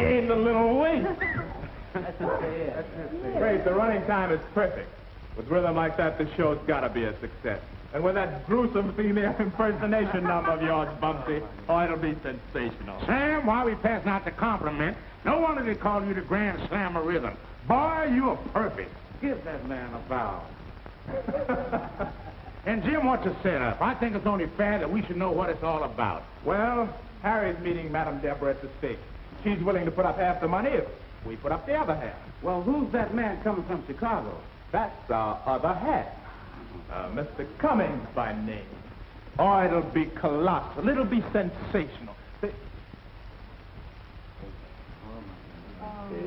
gained a little weight. That's it. Great, the running time is perfect. With rhythm like that, the show's gotta be a success. And with that gruesome female impersonation number of yours, Bubsy, oh, it'll be sensational. Sam, while we passing out the compliment, no wonder they call you the Grand Slam of Rhythm. Boy, you are perfect. Give that man a bow. And Jim, what's the setup? I think it's only fair that we should know what it's all about. Well, Harry's meeting Madame Deborah at the station. She's willing to put up half the money if we put up the other half. Well, who's that man coming from Chicago? That's our other half. Mr. Cummings by name. Oh, it'll be colossal. It'll be sensational.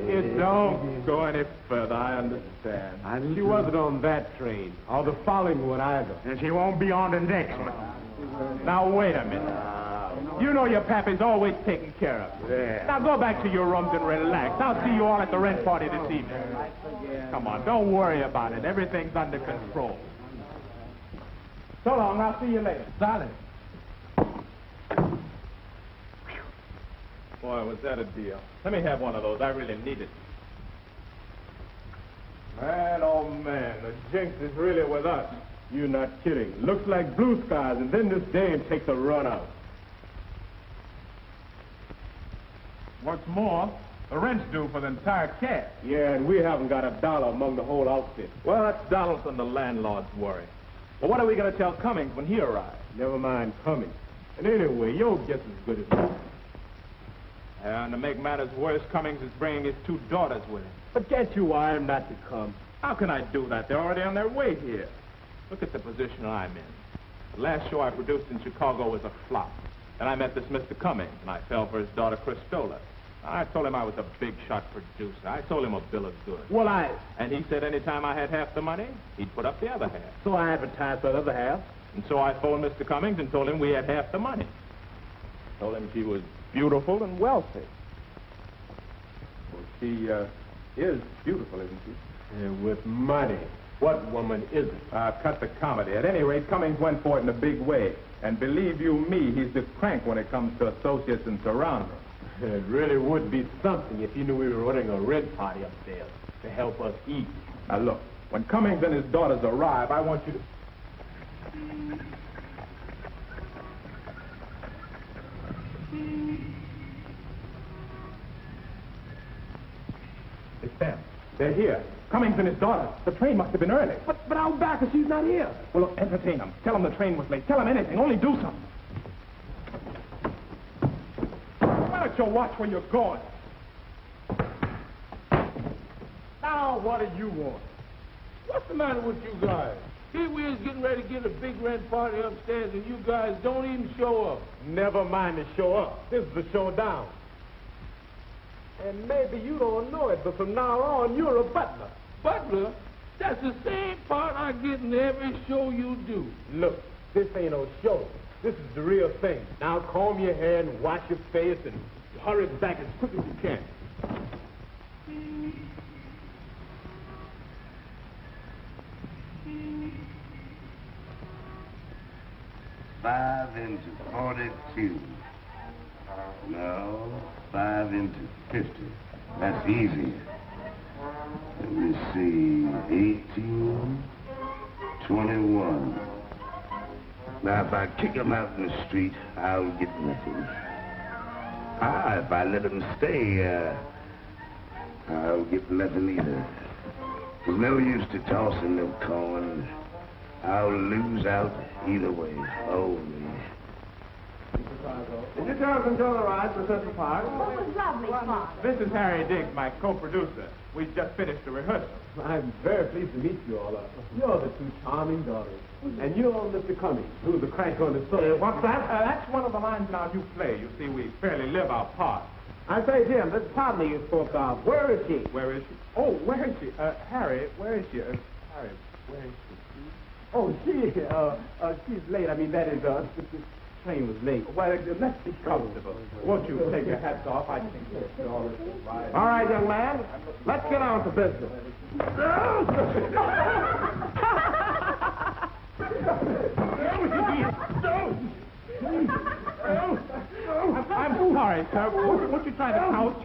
It don't go any further, I understand. She wasn't on that train, or the following one either. And she won't be on the next one. Now, wait a minute. You know your pappy's always taken care of. Yeah. Now, go back to your rooms and relax. I'll see you all at the rent party this evening. Come on, don't worry about it. Everything's under control. So long, I'll see you later. Solid. Boy, was that a deal. Let me have one of those. I really need it. Man, oh man, the jinx is really with us. You're not kidding. Looks like blue skies, and then this dame takes a run out. What's more, the rent's due for the entire cast. Yeah, and we haven't got a dollar among the whole outfit. Well, that's Donaldson, the landlord's worry. Well, what are we going to tell Cummings when he arrives? Never mind coming. And anyway, your guess is good as mine. And to make matters worse, Cummings is bringing his two daughters with him. But can't you wire him not to come? How can I do that? They're already on their way here. Look at the position I'm in. The last show I produced in Chicago was a flop. Then I met this Mr. Cummings, and I fell for his daughter, Christola. I told him I was a big-shot producer. I sold him a bill of goods. Well, And he said any time I had half the money, he'd put up the other half. So I advertised for the other half. And so I phoned Mr. Cummings and told him we had half the money. Told him she was beautiful and wealthy. Well, she is beautiful, isn't she? With money. What woman isn't? Cut the comedy. At any rate, Cummings went for it in a big way. And believe you me, he's the crank when it comes to associates and surroundings. It really would be something if you knew we were running a rent party up there to help us eat. Now look, when Cummings and his daughters arrive, I want you to... It's them. They're here. Cummings and his daughters. The train must have been early. But I'll back her. She's not here. Well, look, entertain them. Tell them the train was late. Tell them anything. Only do something. Why don't you watch where you're going? Now, what do you want? What's the matter with you guys? Here we is getting ready to get a big rent party upstairs, and you guys don't even show up. Never mind the show up. This is the showdown. And maybe you don't know it, but from now on, you're a butler. Butler? That's the same part I get in every show you do. Look, this ain't no show. This is the real thing. Now comb your hair and wash your face and hurry back as quick as you can. Five into 42. No, 5 into 50. That's easy. Let me see, 18, 21. Now, if I kick him out in the street, I'll get nothing. If I let him stay, I'll get nothing either. There's no use to tossing no coin. I'll lose out either way. Oh, me. Did you tell us until the ride for Central Park? Oh, it was lovely fun. This is Harry Diggs, my co-producer. We've just finished the rehearsal. I'm very pleased to meet you all. You're the two charming daughters. And you're Mr. Cummings, who's the crank on the story. What's that? That's one of the lines in our new play. You see, we fairly live our part. I say, Jim, this partner you spoke of, where is she? Where is she? Oh, where is she? Harry, where is she? Harry, where is she? Oh, she's late. I mean, that is, the train was late. Well, let's be comfortable. Won't you take your hats off? I think you're all right. All right, young man. Let's get on to business. I'm sorry, sir. What you trying to couch?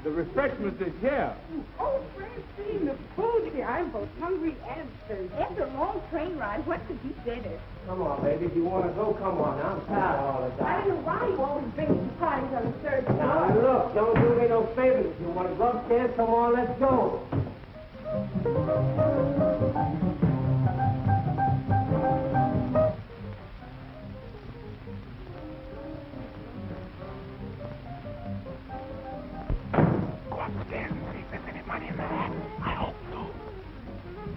The refreshments is here. Oh, Francine, the food here. I'm both hungry and thirsty. After a long train ride, what could you dinner? Come on, baby. If you want to go, come on. I'm tired all the I time. don't know why you always bring me surprises on the third Now, floor. look, don't do me no favors. If you want to go upstairs, come on, let's go. Go upstairs and see if there's any money in the hat. I hope so.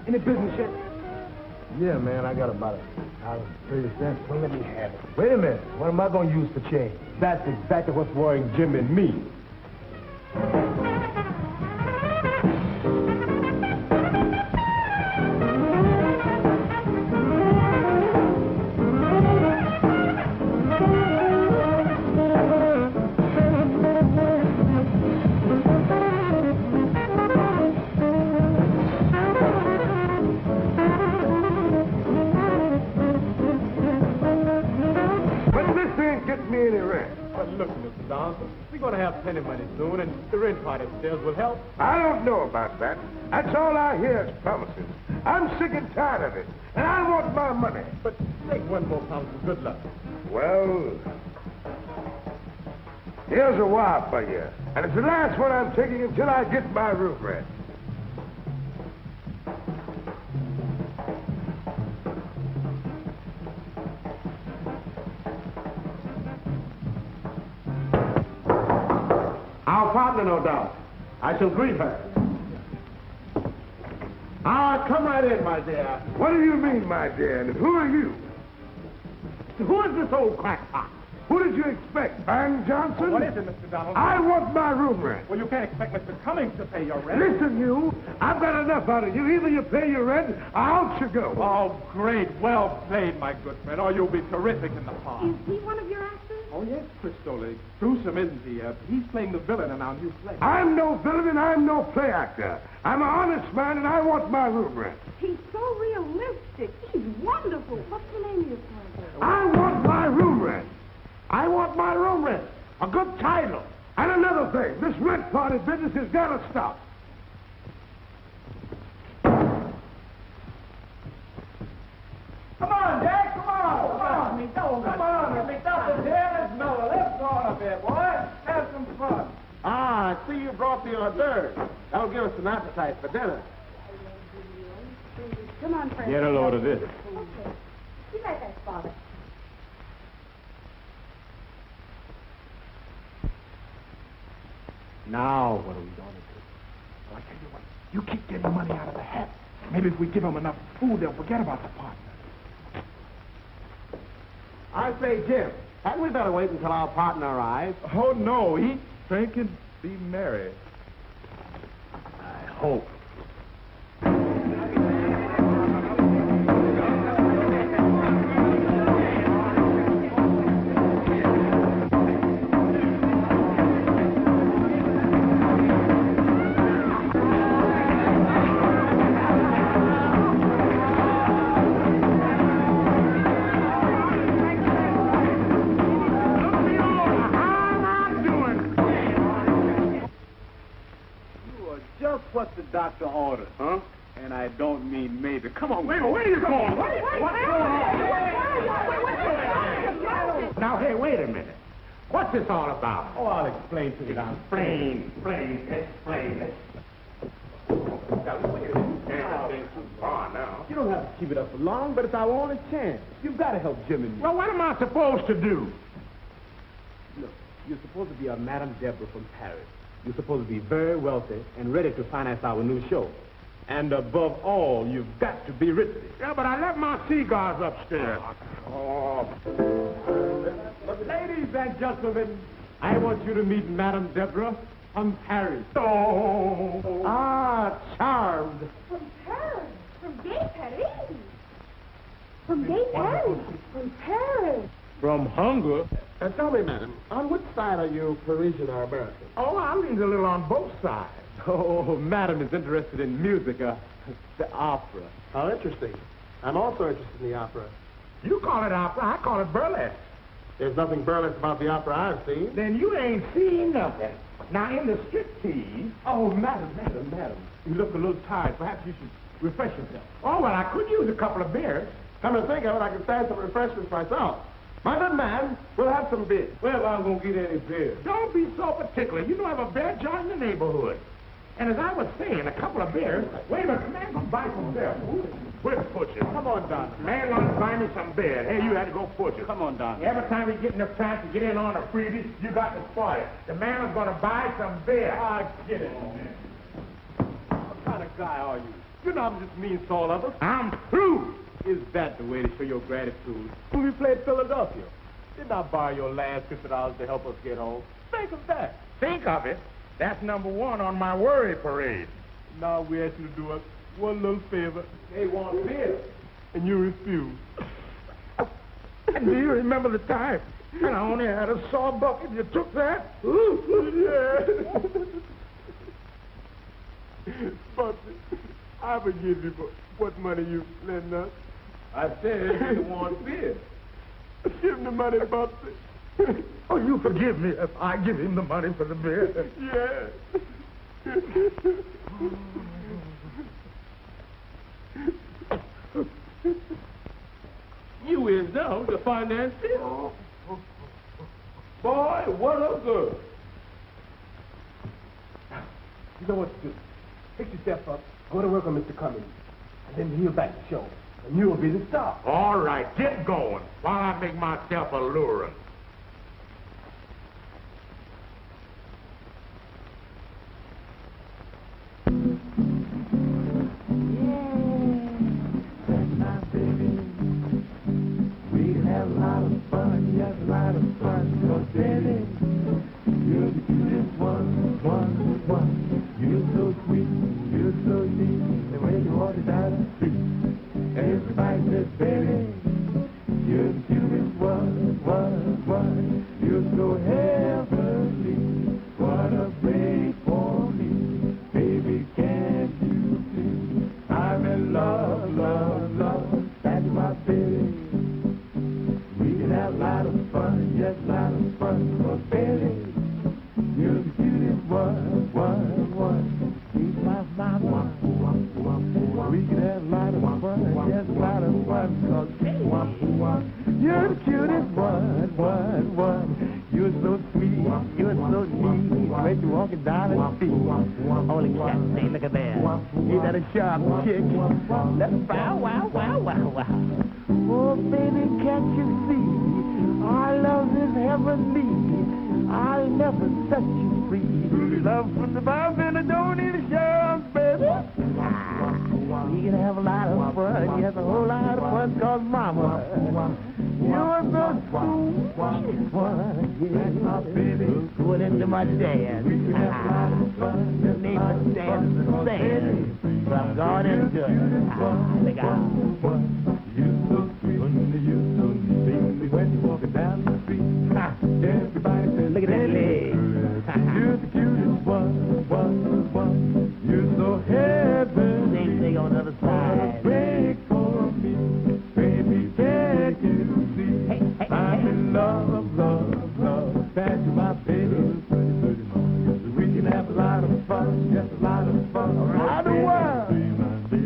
Any business yet? Yeah, man, I got about $1.30. Well, let me have it. Wait a minute. What am I going to use for change? That's exactly what's worrying Jim and me. But this ain't getting me any rent. But look, Mr. Donaldson, we're going to have plenty money soon, and the rent party upstairs will help. I don't know about that. That's all I hear is promises. I'm sick and tired of it, and I want my money. But take one more promise of good luck. Well, here's a wire for you, and it's the last one I'm taking until I get my room rent. Our partner, no doubt. I shall greet her. Come right in, my dear. What do you mean, my dear, and who are you? Who is this old crackpot? Who did you expect, Bang Johnson? What is it, Mr. Donaldson? I want my room rent. Well, you can't expect Mr. Cummings to pay your rent. Listen, you, I've got enough out of you. Either you pay your rent, or out you go. Oh, great. Well played, my good friend. Oh, you'll be terrific in the part. Is he one of your actors? Oh, yes, Cristola. Gruesome, isn't he? He's playing the villain in our new play. I'm no villain and I'm no play actor. I'm an honest man and I want my room rent. He's so realistic. He's wonderful. What's the name of your character? I want my room rent. I want my room rent. A good title. And another thing, this rent party business has got to stop. Come on, Jack, come on. Come on. Come on, let me stop this here. Let's go. Let's go on up here, boy. Have some fun. I see you brought the hors d'oeuvres. That'll give us an appetite for dinner. Come on, Frank. Get a load of this. Okay. Be right back, Father. Now, what are we going to do? Well, I tell you what, you keep getting money out of the hat. Maybe if we give them enough food, they'll forget about the partner. I say, Jim, hadn't we better wait until our partner arrives? Oh, no. Eat, drink, and be merry. I hope. Just what the doctor ordered. Huh? And I don't mean maybe. Come on. Wait, where are you going? What's going on? Now, hey, wait a minute. What's this all about? Oh, I'll explain to you now. Explain. You don't have to keep it up for long, but it's our only chance. You've got to help Jim and me. Well, what am I supposed to do? Look, You're supposed to be a Madame Deborah from Paris. You're supposed to be very wealthy and ready to finance our new show. And above all, you've got to be ritzy. Yeah, but I left my cigars upstairs. Ladies and gentlemen, I want you to meet Madame Deborah from Paris. Oh. Ah, charmed. From Paris. From Gay Paris. From Gay Paris. From Paris. From hunger. Tell me, madam, on which side are you, Parisian or American? Oh, I leaned a little on both sides. Oh, Madam is interested in music, the opera. How interesting. I'm also interested in the opera. You call it opera, I call it burlesque. There's nothing burlesque about the opera I've seen. Then you ain't seen nothing. Now, in the striptease... Oh, madam. You look a little tired. Perhaps you should refresh yourself. Oh, well, I could use a couple of beers. Come to think of it, I can stand some refreshments myself. My good man, we'll have some beer. Well, I'm going to get any beer. Don't be so particular. You know I have a beer joint in the neighborhood. And as I was saying, a couple of beers... Wait a minute, man, come buy some beer. Quit pushing. Come on, Don. Man, want to buy me some beer. Hey, you had to go push it. Come on, Don. Every time you get in the chance to get in on a freebie, you got to spoil it. The man was going to buy some beer. I get it. What kind of guy are you? You know I'm just mean to all of us. I'm through. Is that the way to show your gratitude? When we played Philadelphia, didn't I borrow your last $50 to help us get home? Think of that. Think of it. That's number one on my worry parade. Now we ask you to do us one little favor. They want beer. And you refuse. And do you remember the time when I only had a sawbuck and you took that? Yeah. Puppy, I forgive you for what money you lent us. I said you want beer. Give him the money, Puppy. Oh, you forgive me if I give him the money for the beer? Yeah. You is now the financier. Boy, what a girl. You know what to do. Pick yourself up, go to work on Mr. Cummings, and then he'll back the show. And you'll be the star. All right, get going while I make myself alluring. Oh, baby, can't you see? Our love is heavenly. I'll never set you free. Love from the Bible, and I don't need a sheriff, baby. We can have a lot of fun. Yes, a whole lot of fun, cause mama, you're so sweet. Yeah, baby, going into my dance. We can have a lot of fun. The name of dance is sand. So I'm going into it. Look out. You're so sweet, you're so sweet. When you're walking down the street, everybody says, look at that leg. You're the cutest one. You're so heavenly. Same thing on the other side. Break for me, baby, can't you see? I'm in love. That's my baby. We can have a lot of fun, just a lot of fun around the world.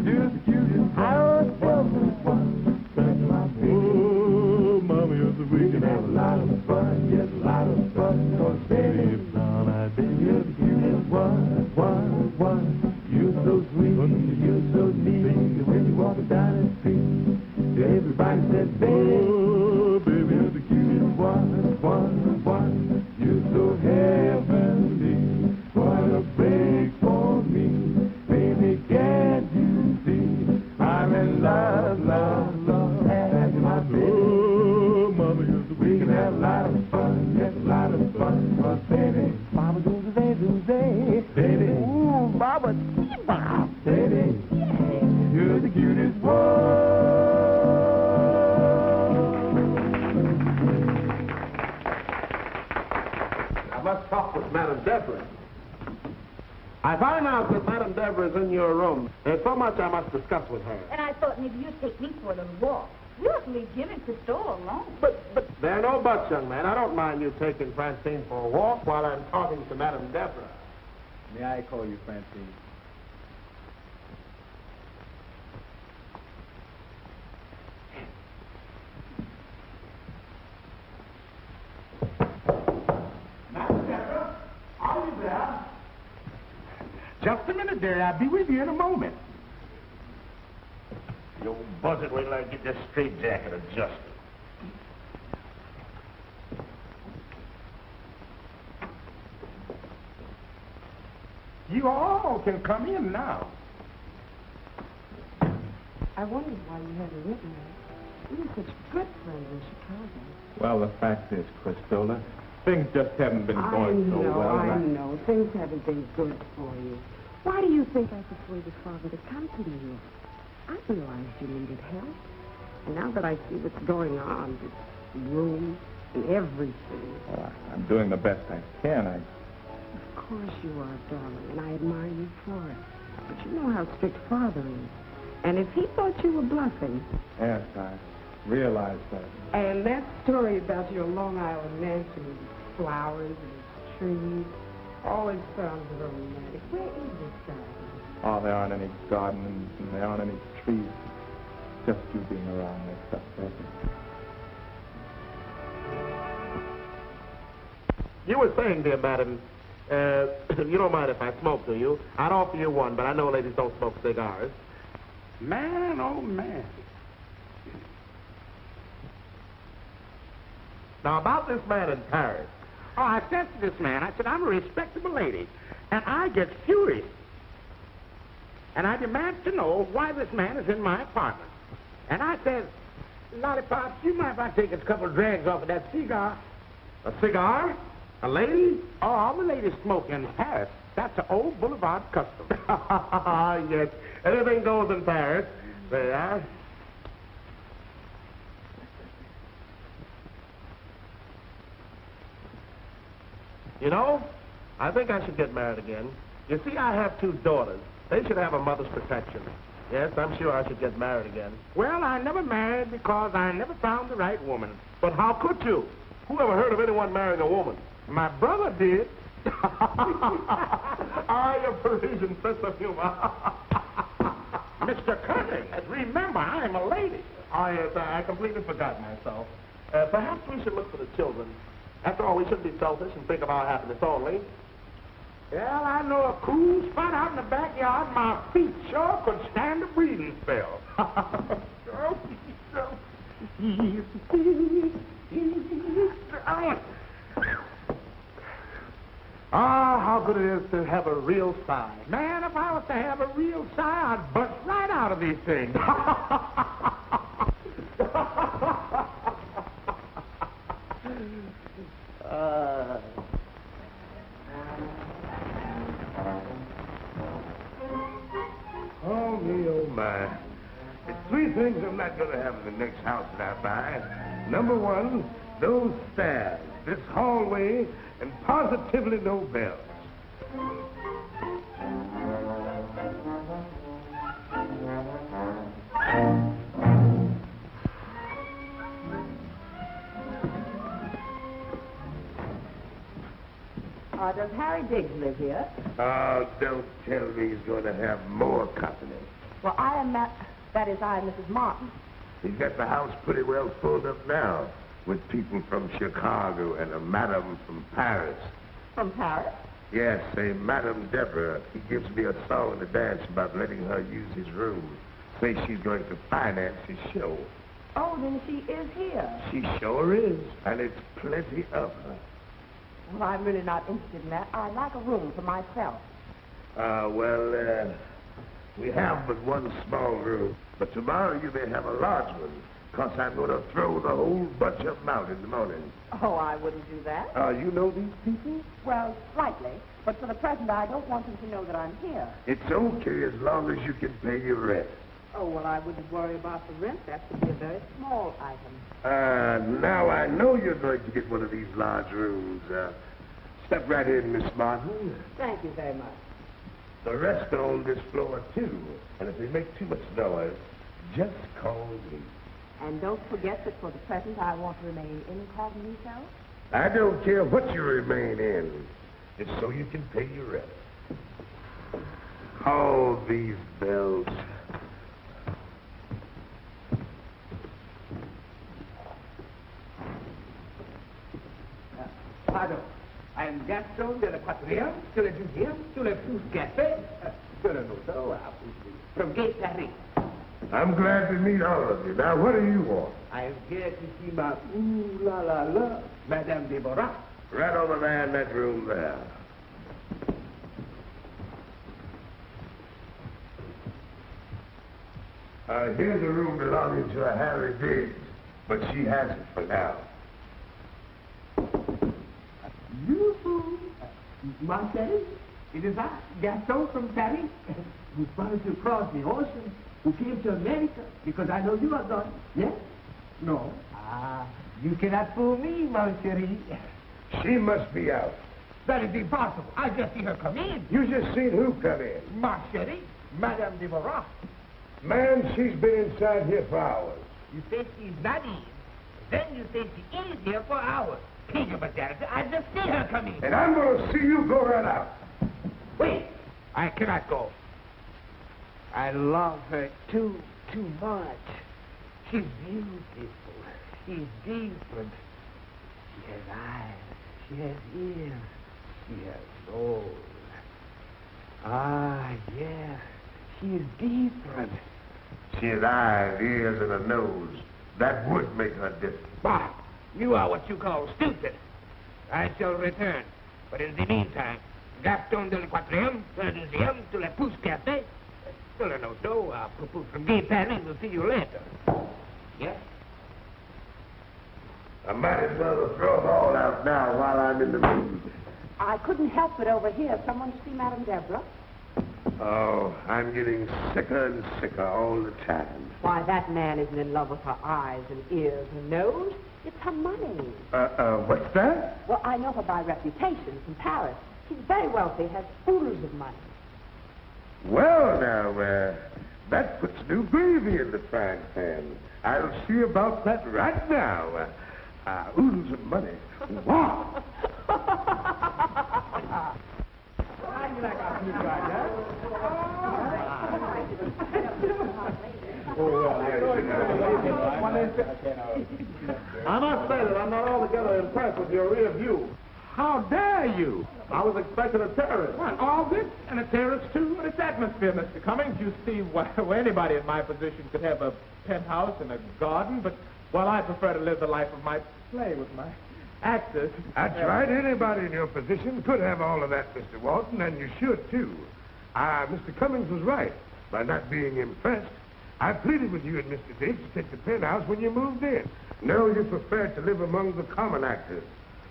You're the cutest. I was one. Oh, mama, you're so we can have a lot but Bob, baby, you're the cutest one. I must talk with Madame Deborah. I find out that Madame Deborah is in your room. There's so much I must discuss with her. And I thought maybe you'd take me for a little walk. You ought to leave Jim and Christopher alone. But there are no buts, young man. I don't mind you taking Francine for a walk while I'm talking to Madame Deborah. May I call you Francine? Madame Deborah, are you there? Just a minute, dear. I'll be with you in a moment. You buzzard, wait till I get this straitjacket adjusted. You all can come in now. I wondered why you hadn't written me. We were such good friends in Chicago. Well, the fact is, Christola, things just haven't been going so well. I know. Things haven't been good for you. Why do you think I persuaded Father to come to New York? I realized you needed help. And now that I see what's going on, this room and everything. Well, I'm doing the best I can. Of course you are, darling, and I admire you for it. But you know how strict Father is. And if he thought you were bluffing... Yes, I realize that. And that story about your Long Island mansion with its flowers and its trees always sounds romantic. Where is this garden? Oh, there aren't any gardens and there aren't any trees. Just you being around makes up everything. You were saying, dear madam, you don't mind if I smoke, do you? I'd offer you one, but I know ladies don't smoke cigars. Man, oh, man. Now, about this man in Paris. Oh, I said to this man, I said, I'm a respectable lady, and I get furious. And I demand to know why this man is in my apartment. And I said, Lollipops, you mind if I take a couple of drags off of that cigar? A cigar? A lady? Oh, all the ladies smoke in Paris. That's an old boulevard custom. Yes, anything goes in Paris. There you are. You know, I think I should get married again. You see, I have 2 daughters. They should have a mother's protection. Yes, I'm sure I should get married again. Well, I never married because I never found the right woman. But how could you? Who ever heard of anyone marrying a woman? My brother did. Ah, your Parisian sense of humor. Mr. Cummings, remember, I'm a lady. Oh, yes, I completely forgot myself. Perhaps we should look for the children. After all, we shouldn't be selfish and think of our happiness only. Well, I know a cool spot out in the backyard. My feet sure could stand a breathing spell. Ah, how good it is to have a real sigh. Man, if I was to have a real sigh, I'd bust right out of these things. Oh, me, oh, my. There's 3 things I'm not going to have in the next house that I buy. Number 1, those stairs, this hallway, and positively no bells. Does Harry Diggs live here? Oh, don't tell me he's going to have more company. Well, I am that is, I am Mrs. Martin. He's got the house pretty well filled up now with people from Chicago and a madam from Paris. From Paris? Yes, a Madame Deborah. He gives me a song and a dance about letting her use his room. Say she's going to finance his show. Oh, then she is here. She sure is, and it's plenty of her. Well, I'm really not interested in that. I'd like a room for myself. We have but one small room, but tomorrow you may have a large one. Because I'm going to throw the whole bunch of them out in the morning. Oh, I wouldn't do that. You know these people? Well, slightly. But for the present, I don't want them to know that I'm here. It's okay as long as you can pay your rent. Oh, well, I wouldn't worry about the rent. That would be a very small item. Now I know you're going to get one of these large rooms. Step right in, Miss Martin. Thank you very much. The rest are on this floor, too. And if they make too much noise, just call me. And don't forget that for the present, I want to remain incognito. I don't care what you remain in. It's so you can pay your rent. All these bells. Pardon. I'm Gaston de la Quatrième, to le 12e, to le Pouce Café, to le Noto, from Gate Paris. I'm glad to meet all of you. Now, what do you want? I am here to see my ooh la la la, Madame Deborah. Right over there in that room there. Here's a room belonging to a Harry Biggs, but she has it for now. You, Marcel, it is I, Gaston from Paris, who wanted to cross the ocean, who came to America, because I know you are gone. Yes? No? You cannot fool me, mon chéri. She must be out. That is impossible. I just see her come in. You just seen who come in. Ma chérie, Madame Deborah. Man, she's been inside here for hours. You say she's not in. Then you say she is here for hours. King of a dance, I just see her come in. And I'm going to see you go right out. Wait, I cannot go. I love her too much. She's beautiful. She's different. She has eyes. She has ears. She has soul. Ah, yes. She is different. She has eyes, ears, and a nose. That would make her different. Bah, you are what you call stupid. I shall return. But in the meantime, Gaston de la Quatrième, to le 12e, to le Pouce Café, to le Noto, from Gay Paris, we'll see you later. Yes? I might as well throw them all out now while I'm in the mood. I couldn't help but overhear someone see Madame Deborah. Oh, I'm getting sicker and sicker all the time. Why, that man isn't in love with her eyes and ears and nose. It's her money. What's that? Well, I know her by reputation from Paris. She's very wealthy, has oodles of money. Well, now, that puts new gravy in the frying pan. I'll see about that right now. Oodles of money. Wow! I must say that I'm not altogether impressed with your rear view. How dare you? I was expecting a terrorist. What, all this and a terrace, too? And its atmosphere, Mr. Cummings. You see, well, anybody in my position could have a penthouse and a garden, but, well, I prefer to live the life of my play with my actors. That's right. Anybody in your position could have all of that, Mr. Walton, and you should, too. Mr. Cummings was right. By not being impressed, I pleaded with you and Mr. Diggs to take the penthouse when you moved in. No, you preferred to live among the common actors.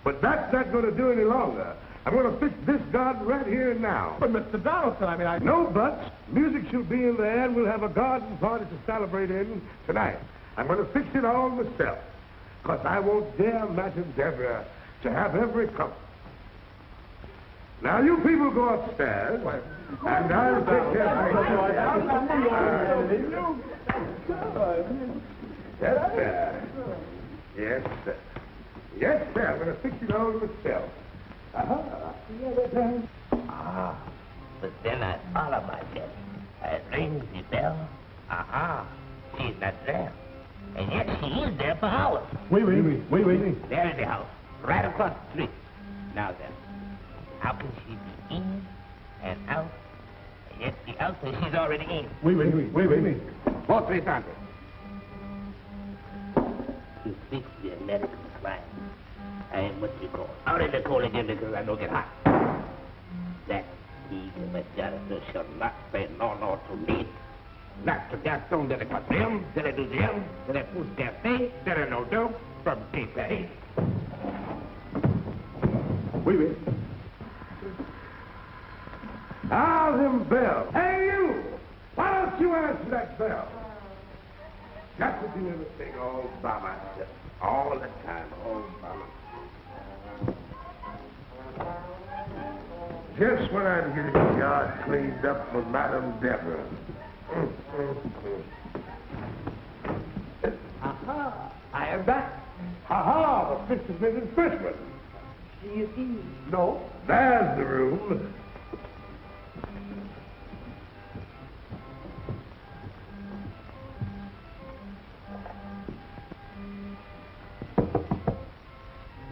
But that's not going to do any longer. I'm going to fix this garden right here and now. But, Mr. Donaldson, I mean, No buts. Music shall be in there, and we'll have a garden party to celebrate in tonight. I'm going to fix it all myself. Because I won't dare Madame Deborah to have every comfort. Now, you people go upstairs, and I'll take care of things. Yes, sir. Yes, sir. Yes, sir. I'm going to fix it all myself. But then I thought of myself. I rings the bell. She's not there. And yet she is there for hours. Wait. There in the house, right across the street. Now then, how can she be in and out, and yet the out when she's already in? Wait. Four, 300. She speaks the American slang. And what you call out in the cold again because I don't get hot. That he, the janitor, shall not say no to me. Notre garçon de la quatrième, de la deuxième, de la pousse café, de la Nodo, from Gay Paris. Oui, oui. Ah, them bells. Hey, you! Why don't you answer that bell? Got to do everything all by myself. All the time, all by myself. Just when I'm getting the yard cleaned up for Madame Deborah. Aha, I am back. Aha, Mr. Mrs. Fishman. She is he. No, there's the room.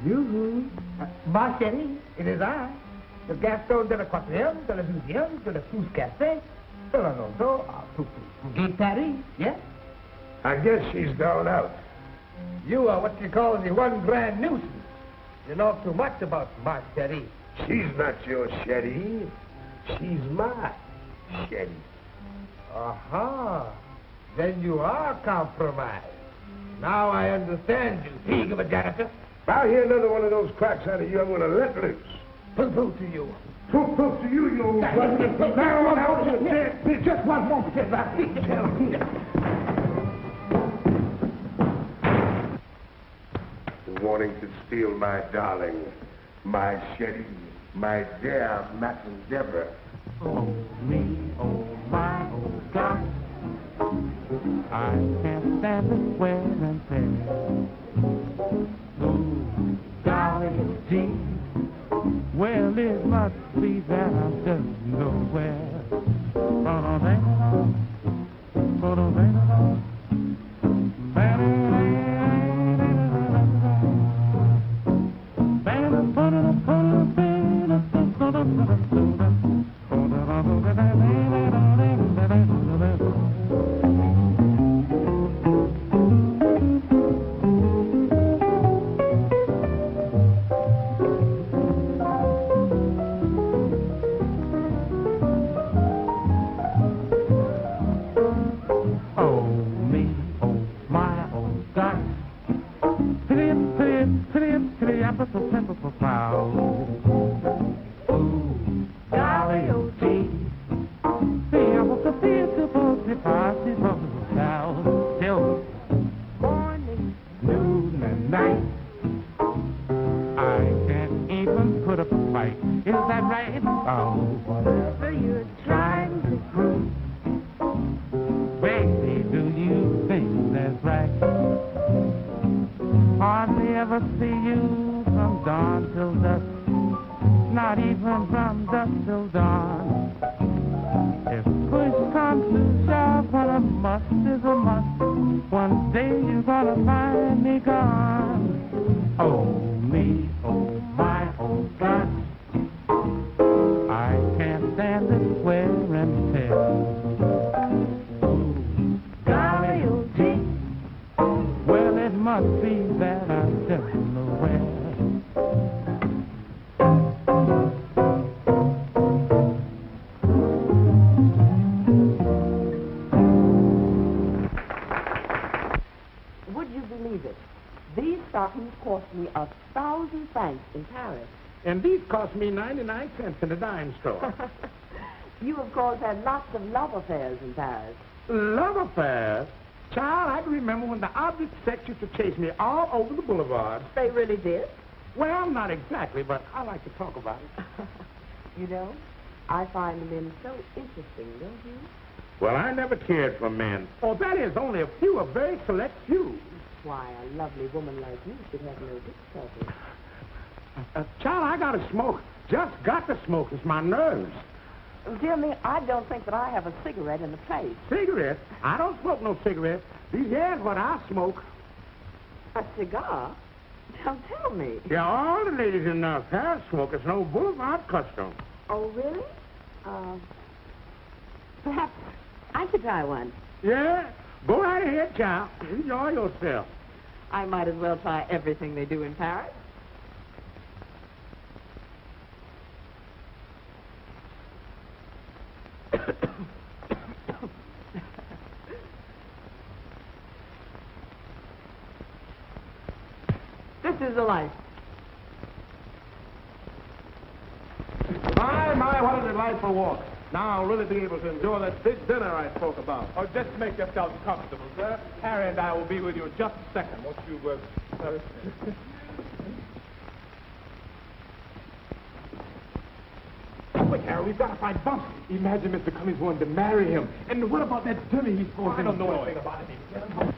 Yoo-hoo. Ma chérie, it is I. Le garçon de la quatrième, de la deuxième, de la pousse café, de la Nodo, from Gay Paris, yes? I guess she's gone out. You are what you call the one grand nuisance. You know too much about Ma chérie. She's not your Shetty. She's my Shetty. Aha. Then you are compromised. Now I understand you, pig of a janitor. If I hear another one of those cracks out of you, I'm going to let loose. Pooh-pooh to you. Poof to you, you old Just one moment, wanting to steal my darling, my Shetty, my dear Madame Deborah. Oh, me, oh, my, oh, God. I can't stand this wear and tear. Ooh, golly, gee. Well, it must be that I'm just nowhere. And these cost me 99 cents in a dime store. You, of course, had lots of love affairs in Paris. Love affairs? Child, I can remember when the object sex used to chase me all over the boulevard. They really did? Well, not exactly, but I like to talk about it. You know, I find men so interesting, don't you? Well, I never cared for men. Oh, that is, only a few, a very select few. Why, a lovely woman like you should have no difficulty. Child, I gotta smoke. Just got to smoke. It's my nerves. Dear me, I don't think that I have a cigarette in the place. Cigarette? I don't smoke no cigarette. These here's what I smoke. A cigar? Now tell me. Yeah, all the ladies in Paris smoke. It's no boulevard custom. Oh, really? Perhaps I could try one. Yeah? Go right ahead, child. Enjoy yourself. I might as well try everything they do in Paris. is a life. My, what a delightful walk. Now I'll really be able to enjoy that big dinner I spoke about. Oh, just make yourselves comfortable, sir. Harry and I will be with you in just a second. Won't you, Quick, Harry, we've got to find Bumps. Imagine Mr. Cummings wanted to marry him. And what about that dinner he's supposed to I don't know enjoy? anything about it. Get him.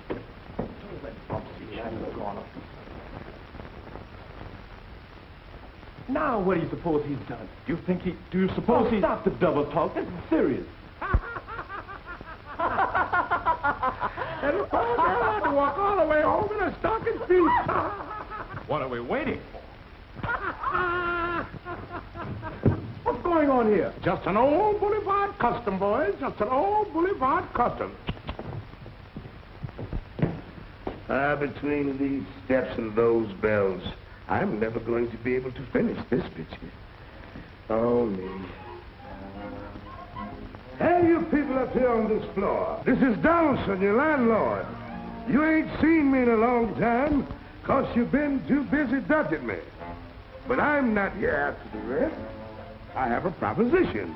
Now, what do you suppose he's done? Do you suppose he's... Stop the double talk. This is serious. And the poor girl had to walk all the way home in her stocking feet. What are we waiting for? What's going on here? Just an old boulevard custom, boys. Just an old boulevard custom. Between these steps and those bells, I'm never going to be able to finish this picture. Oh, me. Hey, you people up here on this floor. This is Donaldson, your landlord. You ain't seen me in a long time, 'cause you've been too busy dodging me. But I'm not here after the rest. I have a proposition.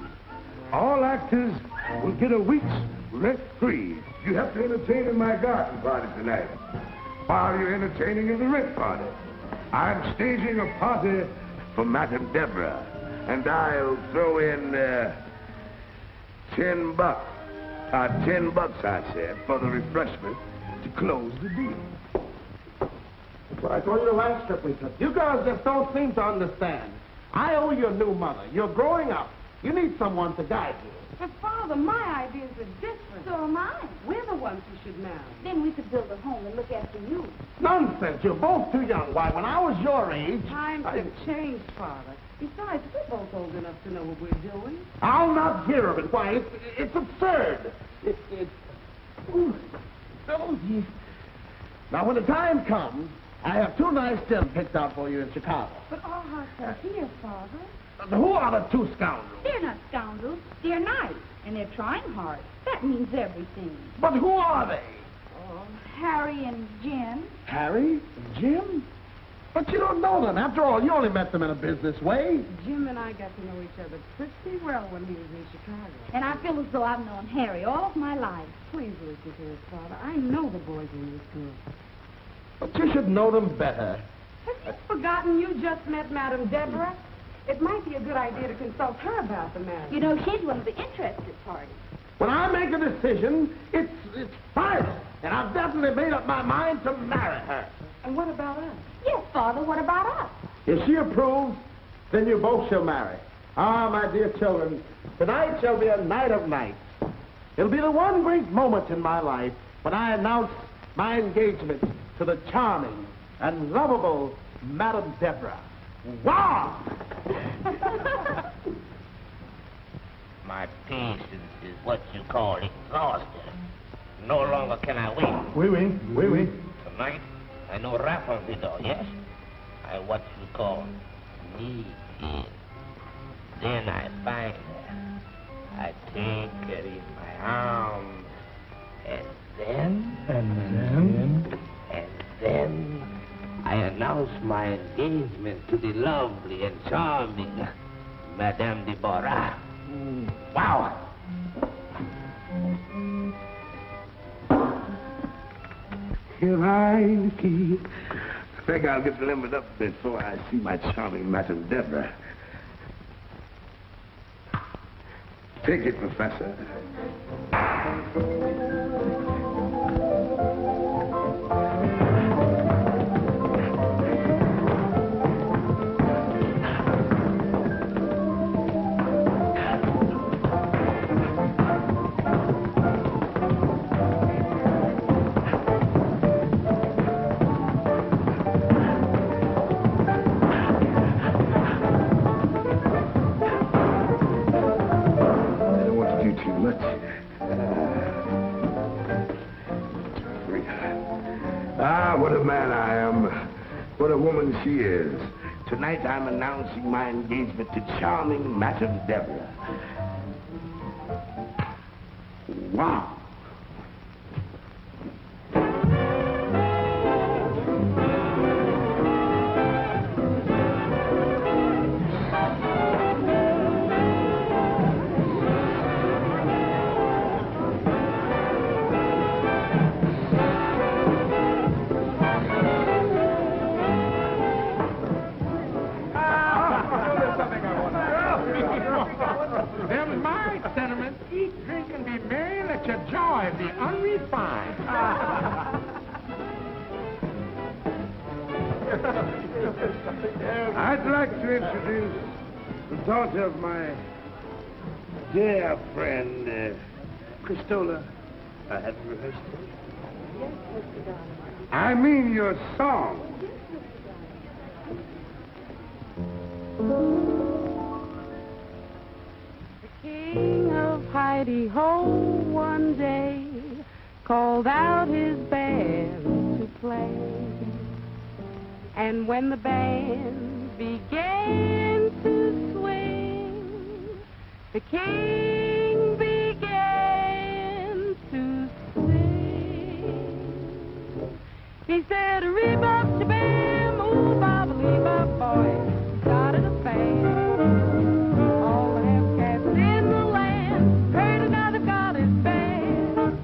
All actors will get a week's rent free. You have to entertain in my garden party tonight, while you're entertaining in the rent party. I'm staging a party for Madame Deborah, and I'll throw in $10. $10, I said, for the refreshment to close the deal. That's what I told you the last trip we took. You girls just don't seem to understand. I owe you a new mother. You're growing up. You need someone to guide you. But, Father, my ideas are different. So am I. We're the ones who should marry. Then we could build a home and look after you. Nonsense. You're both too young. Why, when I was your age... Times have changed, Father. Besides, we're both old enough to know what we're doing. I'll not hear of it. Why, it's absurd. Ooh, oh, gee. Now, when the time comes, I have 2 nice gems picked out for you in Chicago. But our hearts are here, Father. Who are the 2 scoundrels? They're not scoundrels. They're nice. And they're trying hard. That means everything. But who are they? Oh, Harry and Jim. Harry? Jim? But you don't know them. After all, you only met them in a business way. Jim and I got to know each other pretty well when he was in Chicago. And I feel as though I've known Harry all of my life. Please listen to us, Father. I know the boys in this group. But you should know them better. Have you forgotten you just met Madame Deborah? It might be a good idea to consult her about the marriage. You know, she's one of the interested parties. When I make a decision, it's final. And I've definitely made up my mind to marry her. And what about us? Yes, Father, what about us? If she approves, then you both shall marry. Ah, my dear children, tonight shall be a night of nights. It'll be the one great moment in my life when I announce my engagement to the charming and lovable Madame Deborah. Wow! My patience is what you call exhausted. No longer can I wait. Oui. Tonight, I know rap on the door, yes? I what you call need him. Then I find her. I take her in my arms. And then I announce my engagement to the lovely and charming Madame Deborah. Wow! Here I key. I think I'll get limbered up before I see my charming Madame Deborah. Take it, Professor. What a man I am. What a woman she is. Tonight I'm announcing my engagement to charming Madame Deborah. Wow. a joy of the unrefined. I'd like to introduce the daughter of my dear friend, Christola. Have you rehearsed it? Yes, Mr. Darling. I mean your song. The king of Heidi-Ho one day called out his band to play. And when the band began to swing, the king began to sing. He said, "Ree-bop-cha-bam, ooh-bop-a-lee-bop, boy." Started a band. All the half cats in the land heard another got his band.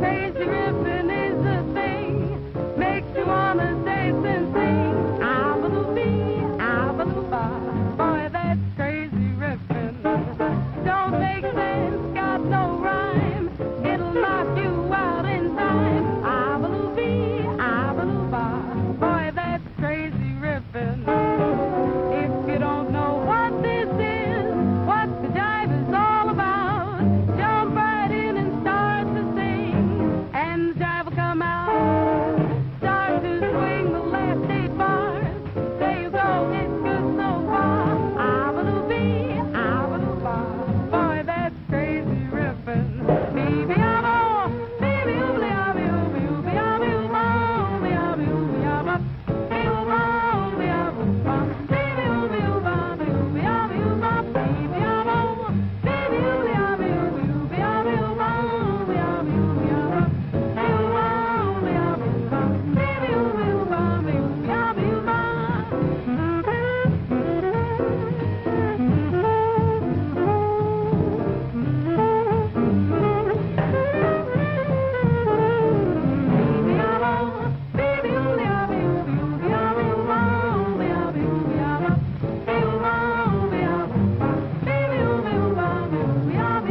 Crazy riffin' is the thing, makes you wanna dance and sing. Ah-ba-doo-bee, ah-ba-doo-ba, boy, that's crazy riffin'. Don't make sense, got no rhyme, it'll knock you out in time. Ah-ba-doo-bee, ah-ba-doo-ba, boy, that's crazy riffin'. If you don't know what this is, what the jive is all about, jump right in and start to sing, and the jive will come out. Start to swing the last 8 bars. There you go, it's good so far. Ah-ba-doo-bee, ah-ba-doo-ba, boy, that's crazy riffin'. Bee-bee-ah-bo, bee-bee-oobly-ah-bee-ooby-ooby-ah-bee-ooba, ooby-ah-bee-ooby-ah-ba, bee-ooba-ooby-ah-boo-ba, bee-bee-ooby-ooba-bee-ooby-ah-bee-ooba, bee-bee-ah-bo, bee-bee-ooby-ah-bee-ooby-ooby-ah-bee-ooba,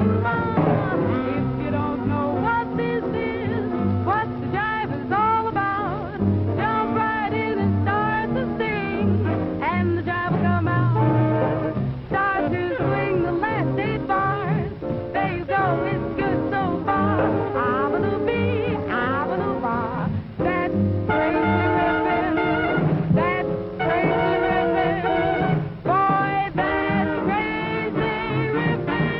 ooby-ah-bee-ooby-ah-ba, If you don't know what this is, what the jive is all about, jump right in and start to sing, and the jive will come out. Start to swing the last 8 bars. There you go, it's good so far. Ah-ba-doo-bee, ah-ba-doo-ba, that's crazy riffin'. That's crazy riffin'. Boy, that's crazy riffin'.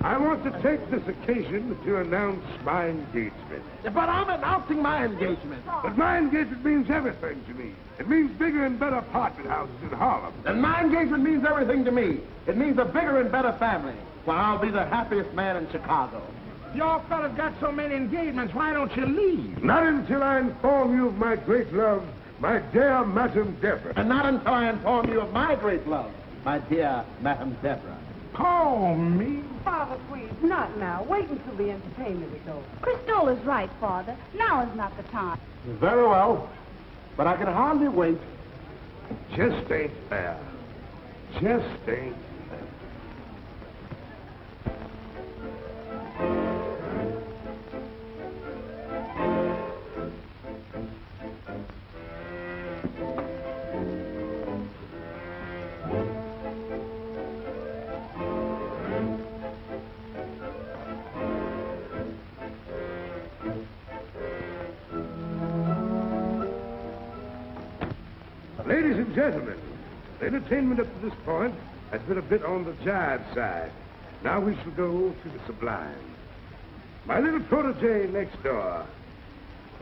I want to take this occasion to announce my engagement. But I'm announcing my engagement. But my engagement means everything to me. It means bigger and better apartment houses in Harlem. And my engagement means everything to me. It means a bigger and better family. Well, I'll be the happiest man in Chicago. Your fellas got so many engagements, why don't you leave? Not until I inform you of my great love, my dear Madame Deborah. And not until I inform you of my great love, my dear Madame Deborah. Oh, me? Father, please, not now. Wait until the entertainment is over. Cristola's right, Father. Now is not the time. Very well, but I can hardly wait. Just ain't fair. Just ain't fair. Ladies and gentlemen, the entertainment up to this point has been a bit on the jive side. Now we shall go to the sublime. My little protege next door. A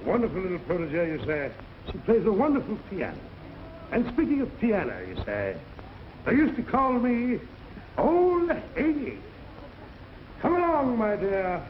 wonderful little protege, you say. She plays a wonderful piano. And speaking of piano, you say, they used to call me Old Haiti. Come along, my dear.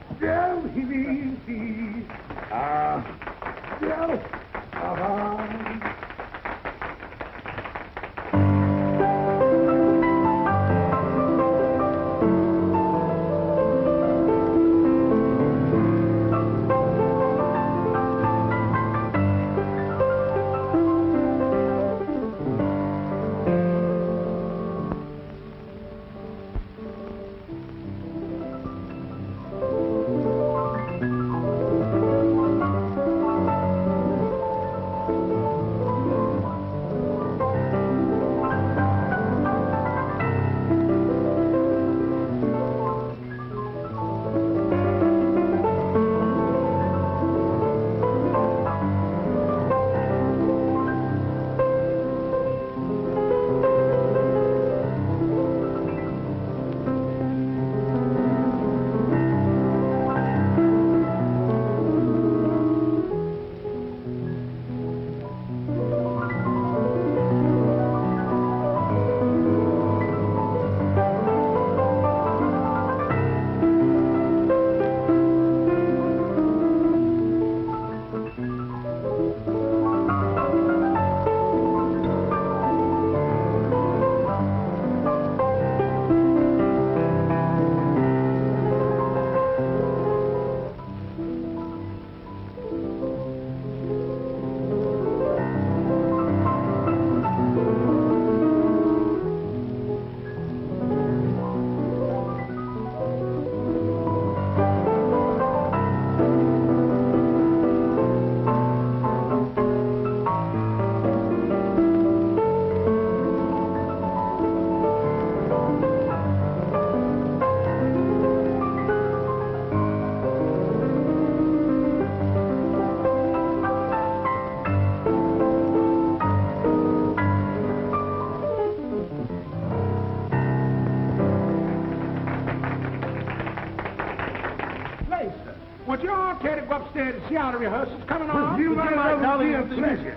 Would you all care to go upstairs and see how the rehearsal's coming on? You might well be a pleasure.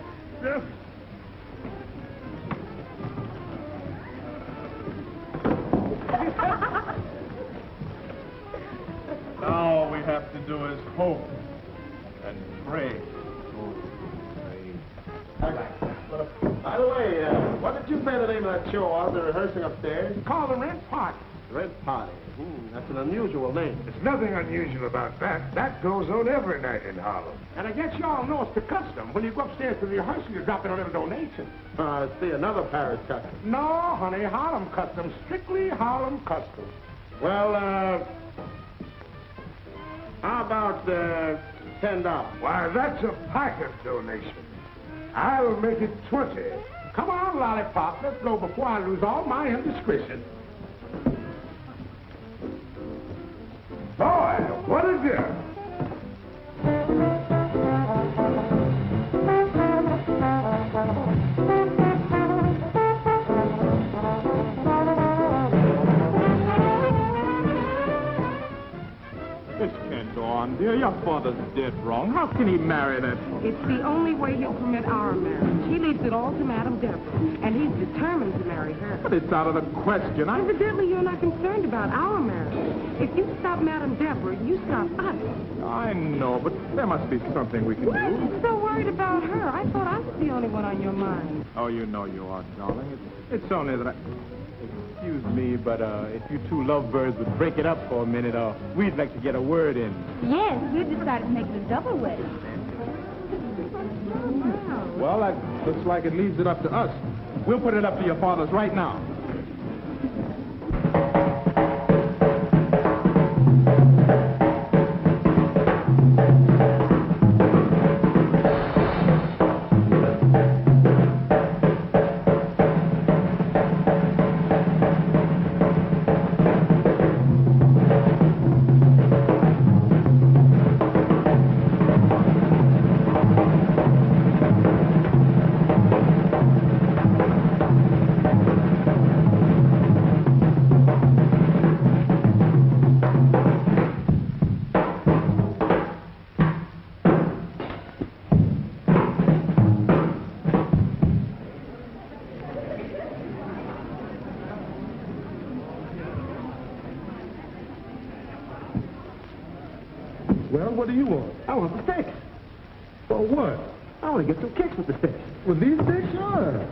All we have to do is hope and pray. By the way, what did you say the name of that show was? They're rehearsing upstairs? It's called the Rent Party. Red Party. That's an unusual name. There's nothing unusual about that. That goes on every night in Harlem. And I guess you all know it's the custom. When you go upstairs to the rehearsal, you drop in a little donation. See, another Paris custom. No, honey, Harlem custom. Strictly Harlem custom. Well, how about $10? Why, that's a pocket donation. I'll make it 20. Come on, Lollipop. Let's go before I lose all my indiscretion. Boy, what a girl. This can't go on, dear. Your father's dead wrong. How can he marry that? It's the only way he'll permit our marriage. He leaves it all to Madame Deborah, and he's determined to marry her. But it's out of the question. Evidently, you're not concerned about our marriage. If you stop Madame Deborah, you stop us. I know, but there must be something we can Why are do. you so worried about her? I thought I was the only one on your mind. Oh, you know you are, darling. It's only that I... Excuse me, but if you two lovebirds would break it up for a minute, we'd like to get a word in. Yes, we decided to make it a double wedding. Well, that looks like it leaves it up to us. We'll put it up to your fathers right now. Well, what do you want? I want the sticks. For what? I want to get some kicks with the sticks. With these sticks? Sure.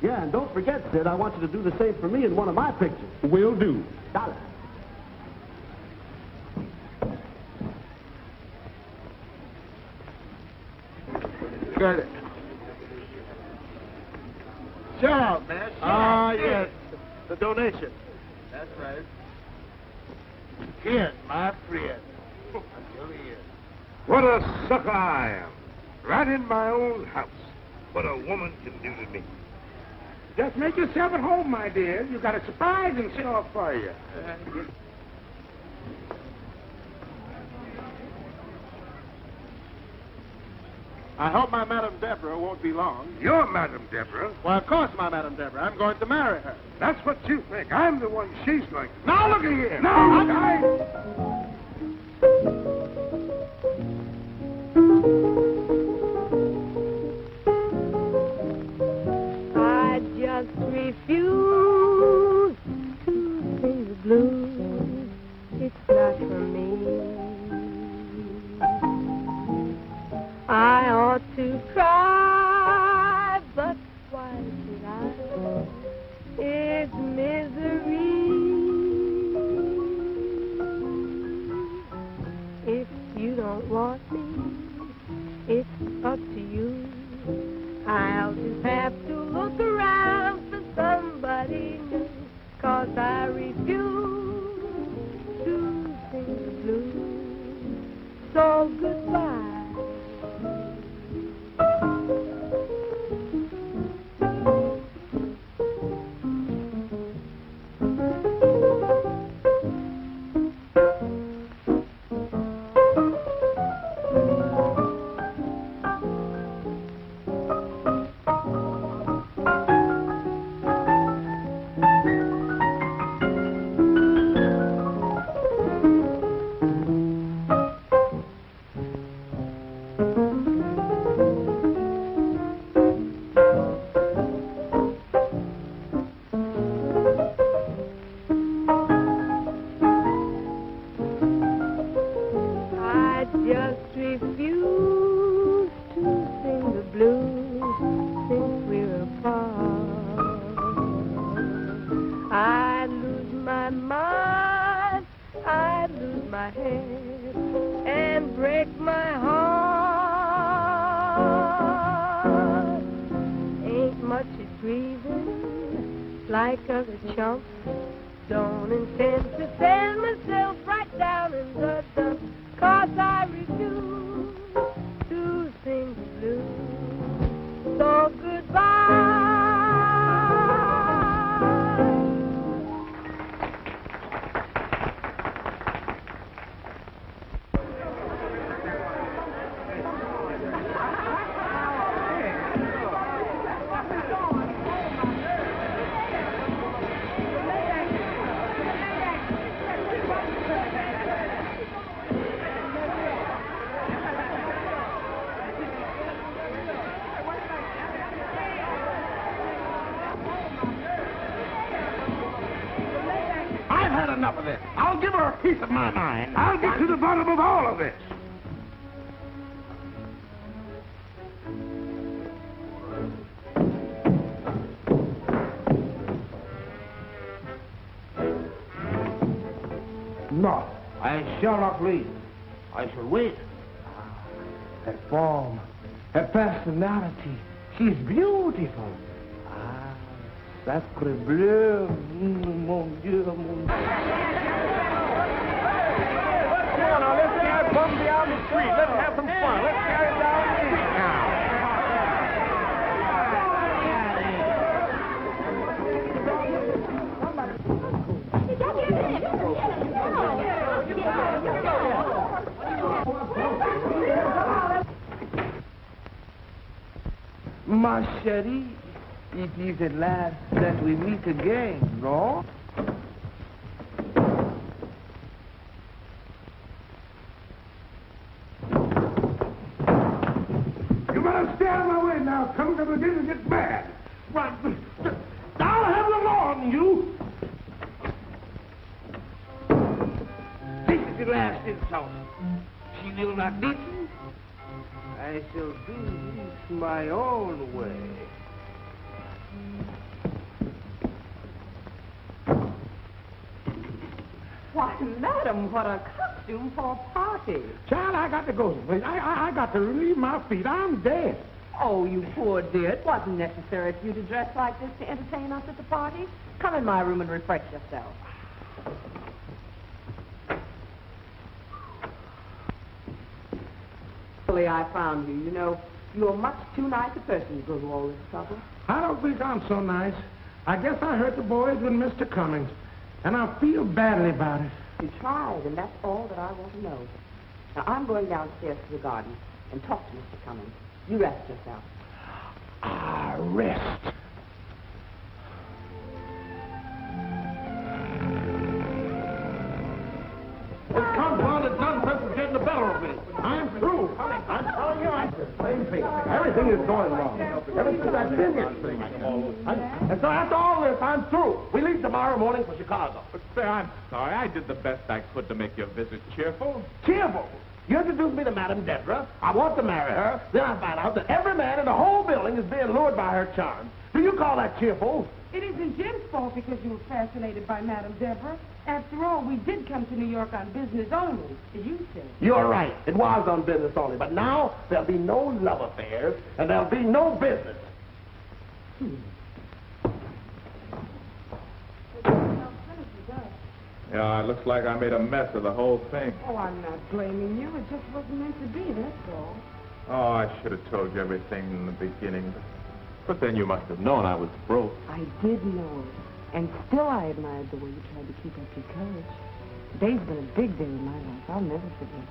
Yeah, and don't forget, Sid, I want you to do the same for me in one of my pictures. Will do. Dollar. Got it. Shout out, man. Yes. The donation. That's right. Here, my friend. Until here. What a sucker I am. Right in my own house. What a woman can do to me. Just make yourself at home, my dear. You got a surprise in store for you. I hope my Madame Deborah won't be long. You're Madame Deborah. Well, of course, my Madame Deborah. I'm going to marry her. That's what you think. I'm the one she's going to. Now, look at here. No, ought to cry, but why should I? It's misery. If you don't want me, it's up to you. I'll just have to look around for somebody new, 'cause I refuse to sing the blues. So goodbye. Enough of this. I'll give her a piece of my mind. I'll get to the bottom of all of this. No, I shall not leave. I shall wait. Her form, her personality, she's beautiful. Ah, sacre bleu, mon Dieu, mon Dieu. Let's get bum down the street. Let's have some fun. Let's carry it down the street now. Ma chérie, it is at last that we meet again, no? You better stay out of my way now. Come to begin to get mad. Right. I'll have the law on you. This is the last insult. She will not listen. I shall do this my own way. Why, madam, what a costume for a party. Child, I got to go. I got to relieve my feet. I'm dead. Oh, you poor dear. It wasn't necessary for you to dress like this to entertain us at the party. Come in my room and refresh yourself. I found you. You know, you're much too nice a person to go to all this trouble. I don't think I'm so nice. I guess I hurt the boys with Mr. Cummings, and I feel badly about it. You tried, and that's all that I want to know. Now, I'm going downstairs to the garden and talk to Mr. Cummings. You rest yourself. Ah, rest. This confounded nonsense is getting the better of me. I'm through. I'm telling you, I'm the same thing. Everything is going wrong. Ever since I've been here. And so after all this, I'm through. We leave tomorrow morning for Chicago. But, sir, I'm sorry. I did the best I could to make your visit cheerful. Cheerful? You introduce me to Madame Deborah. I want to marry her. Then I find out that every man in the whole building is being lured by her charms. Do you call that cheerful? It isn't Jim's fault because you were fascinated by Madame Deborah. After all, we did come to New York on business only, as you said. You're right. It was on business only. But now there'll be no love affairs, and there'll be no business. Yeah, it looks like I made a mess of the whole thing. Oh, I'm not blaming you. It just wasn't meant to be, that's all. Oh, I should have told you everything in the beginning. But then you must have known I was broke. I did know it. And still I admired the way you tried to keep up your courage. Today's been a big day in my life. I'll never forget it.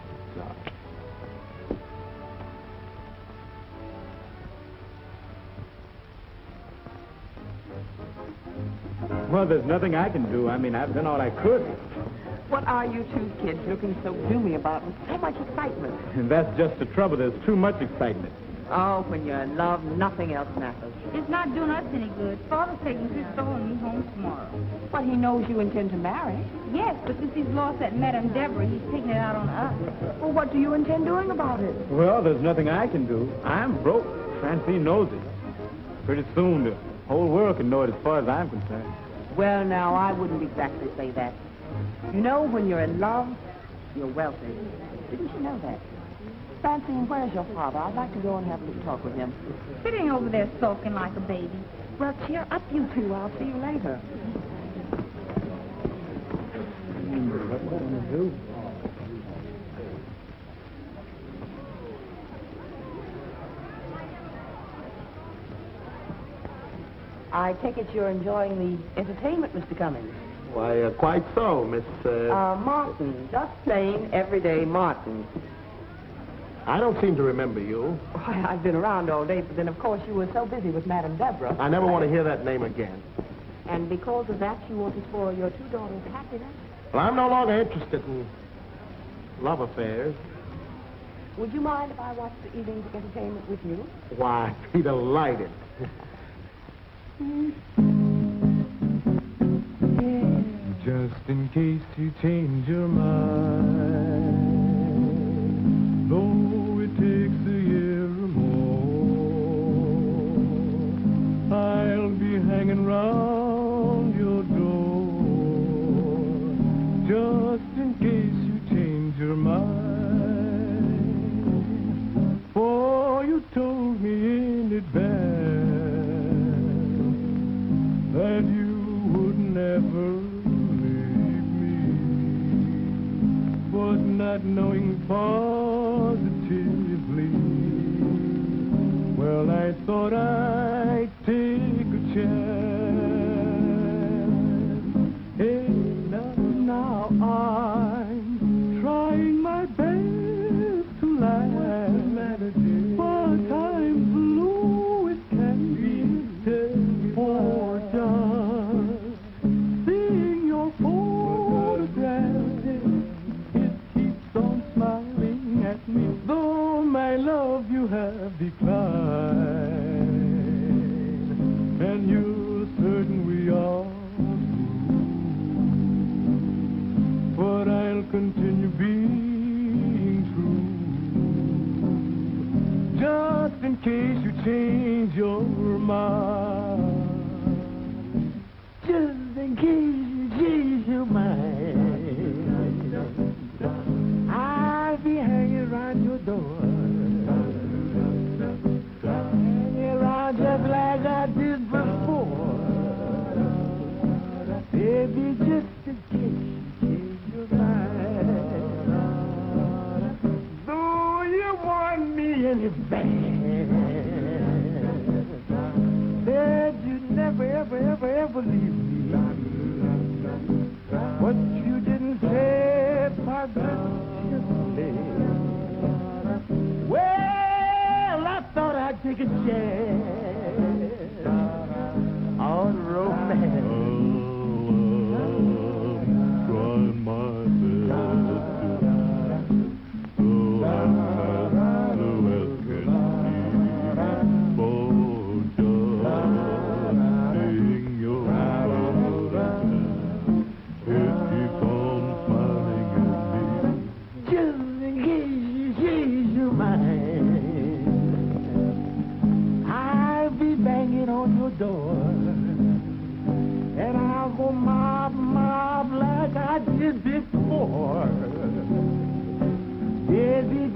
Well, there's nothing I can do. I mean, I've done all I could. What are you two kids looking so gloomy about with so much excitement? And that's just the trouble. There's too much excitement. Oh, when you're in love, nothing else matters. It's not doing us any good. Father's taking Christopher and me home tomorrow. But he knows you intend to marry. Yes, but since he's lost that Madame Deborah, he's taking it out on us. Well, what do you intend doing about it? Well, there's nothing I can do. I'm broke. Francine knows it. Pretty soon, the whole world can know it as far as I'm concerned. Well, now, I wouldn't exactly say that. You know, when you're in love, you're wealthy. Didn't you know that? Francine, where's your father? I'd like to go and have a little talk with him. Sitting over there sulking like a baby. Well, cheer up, you two. I'll see you later. What's going to do? I take it you're enjoying the entertainment, Mr. Cummings. Why, quite so, Miss... Martin. Just plain, everyday Martin. I don't seem to remember you. Why, I've been around all day, but then, of course, you were so busy with Madame Deborah. I never want to hear that name again. And because of that, you want to spoil your two daughters' happiness? Well, I'm no longer interested in love affairs. Would you mind if I watched the evening's entertainment with you? Why, I'd be delighted. Just in case you change your mind, though it takes a year or more, I'll be hanging round your door. Just in case you change your mind, for you told me in advance that you would never leave me, but not knowing positively, well, I thought I'd take a chance. Hey, now I'm trying my best to laugh, but I'm blue as can be, for just seeing your photograph, it keeps on smiling at me, though my love you have declined, and you're certain we are through, but I'll continue being true, just in case you change your mind. Just in case you change your mind, I'll be hanging around your door, hanging around just like I did before. Baby, just in case you change your mind, though you want me in it bad, said you'd never, ever, ever, ever leave me. What you didn't say positively. Well, I thought I'd take a chance on romance. Trying my best to so as can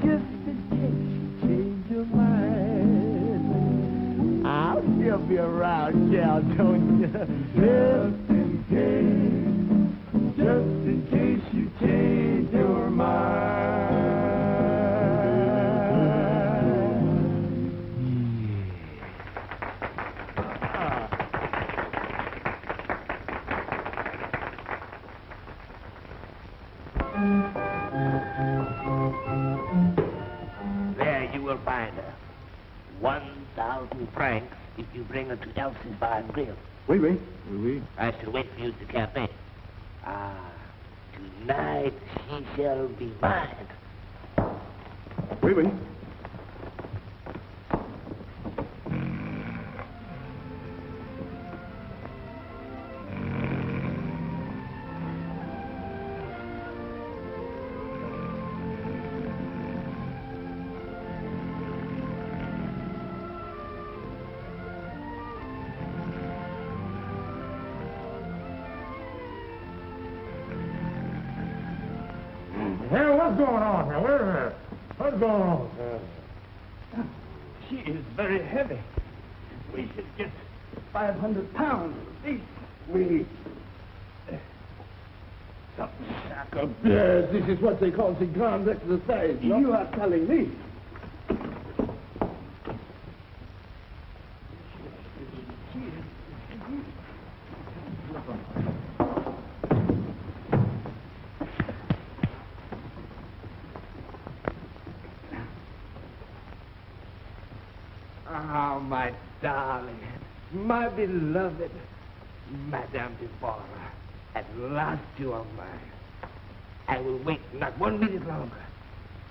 just in case you change your mind. I'll still be around, gal, don't you? Just in case you change your mind. There you will find her. 1,000 francs if you bring her to Elsie's Bar and Grill. Oui, oui. Oui, oui. I shall wait for you at the cafe. Ah, tonight she shall be mine. Oui, oui. Hey, what's going on here? Wait a minute. What's going on? She is very heavy. We should get 500 pounds at least. We... Some sack of bears. This is what they call the grand exercise. No? You are telling me. Oh, my darling, my beloved Madame Deborah, at last you are mine. I will wait not 1 minute longer.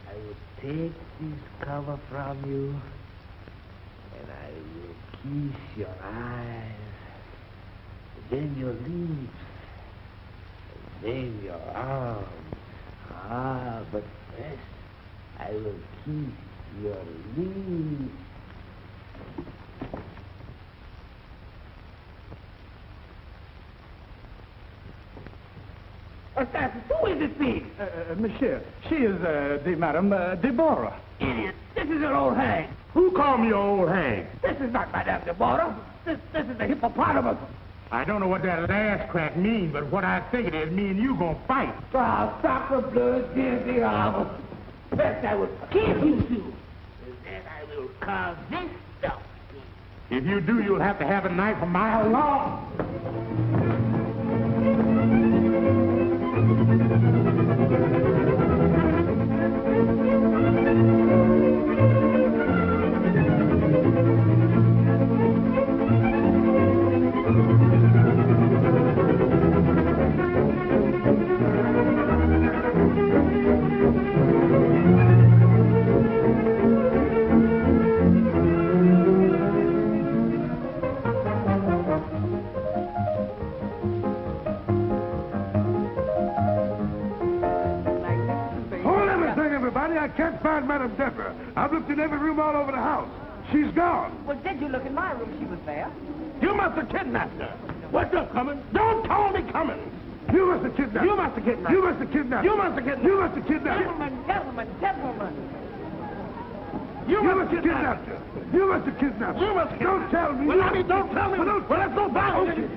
I will take this cover from you, and I will kiss your eyes, then your lips, and then your arms. Ah, but first, I will kiss your lips. Who is this being? Monsieur, she is, Madame Deborah. Idiot! This is an old hag. Who called me your old hag? This is not Madame Deborah. This is the hippopotamus. I don't know what that last crack means, but what I think it is, me and you gonna fight. I'll stop the blood, dizzy armor. First I will kill you two, and then I will carve this stuff. If you do, you'll have to have a knife a mile long. I can't find Madame Deborah. I've looked in every room all over the house. She's gone. Well, did you look in my room? She was there. You must have kidnapped her. What's up, Cummins? Don't call me Cummins. You must have kidnapped her. You must have kidnapped her. You must have kidnapped her. You must have kidnapped her. You must have kidnapped her. Gentlemen. You must have kidnapped her. You must have kidnapped her. You must have kidnapped her. Don't tell me. Well, I mean, don't tell me. Well, let's go back. Okay.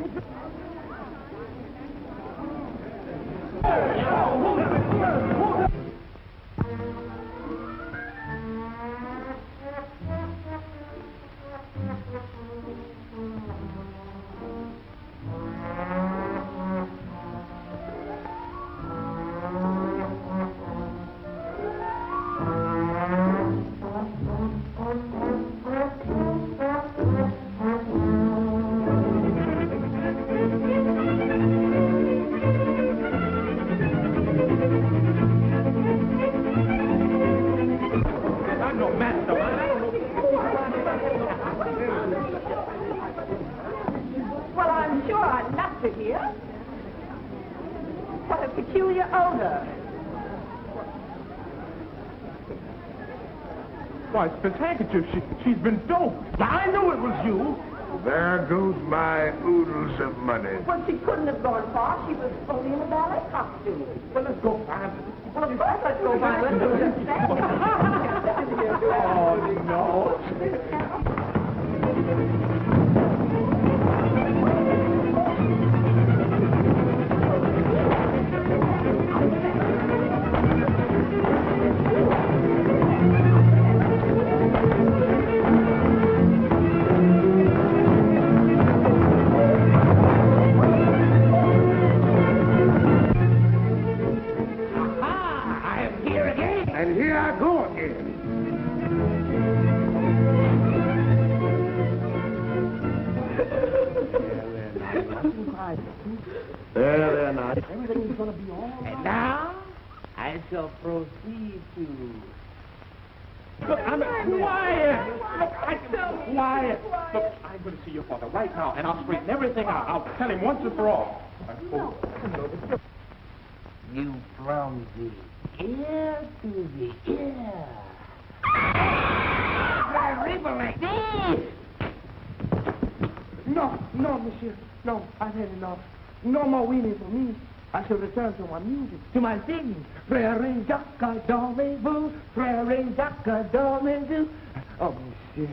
Well, I'm sure I'd love to hear. What a peculiar odor. Why, it's Miss Handkerchief. She's been doped. I knew it was you. There goes my oodles of money. Well, she couldn't have gone far. She was only in a ballet costume. Well, let's go find her. Well, of course, let's go find her. gonna be all right. And now, I shall proceed to... Look, I'm quiet. Look, quiet. Look, I'm going to see your father right now, and I'll straighten everything out. I'll tell him once and for all. You from the ear to the ear. River like this. No, monsieur. No, I've had enough. No more weaning for me. I shall return to my music, to my singing. Frère Jacques, dormez-vous? Frère Jacques, dormez-vous? Oh, monsieur,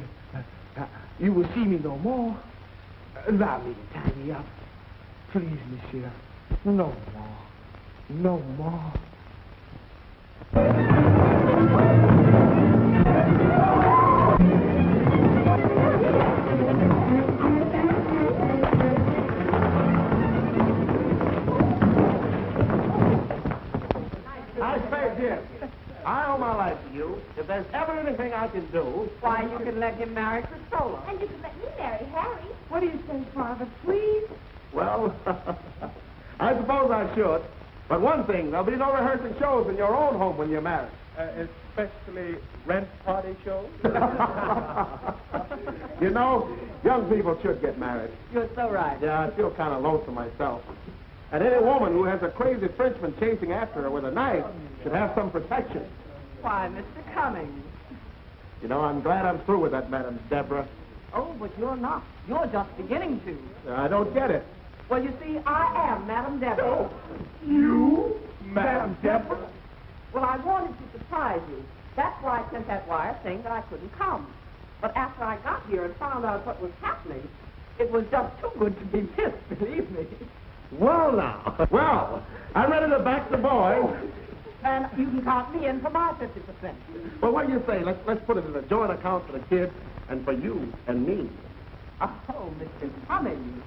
you will see me no more. Allow me to tidy up. Please, monsieur. No more. No more. I say, Jim, I owe my life to you. If there's ever anything I can do... Why, you can let him marry Cristola. And you can let me marry Harry. What do you say, Father, please? Well, I suppose I should. But one thing, there'll be no rehearsing shows in your own home when you're married. Especially rent party shows? You know, young people should get married. You're so right. Yeah, I feel kind of lonesome myself. And any woman who has a crazy Frenchman chasing after her with a knife should have some protection. Why, Mr. Cummings. You know, I'm glad I'm through with that, Madam Deborah. Oh, but you're not. You're just beginning to. I don't get it. Well, you see, I am Madam Deborah. You? Madam Deborah? Well, I wanted to surprise you. That's why I sent that wire saying that I couldn't come. But after I got here and found out what was happening, it was just too good to be missed, believe me. Well, now. Well, I'm ready to back the boy. And you can count me in for my 50%. Well, what do you say? Let's put it in a joint account for the kids and for you and me. Oh, Mr. Cummings,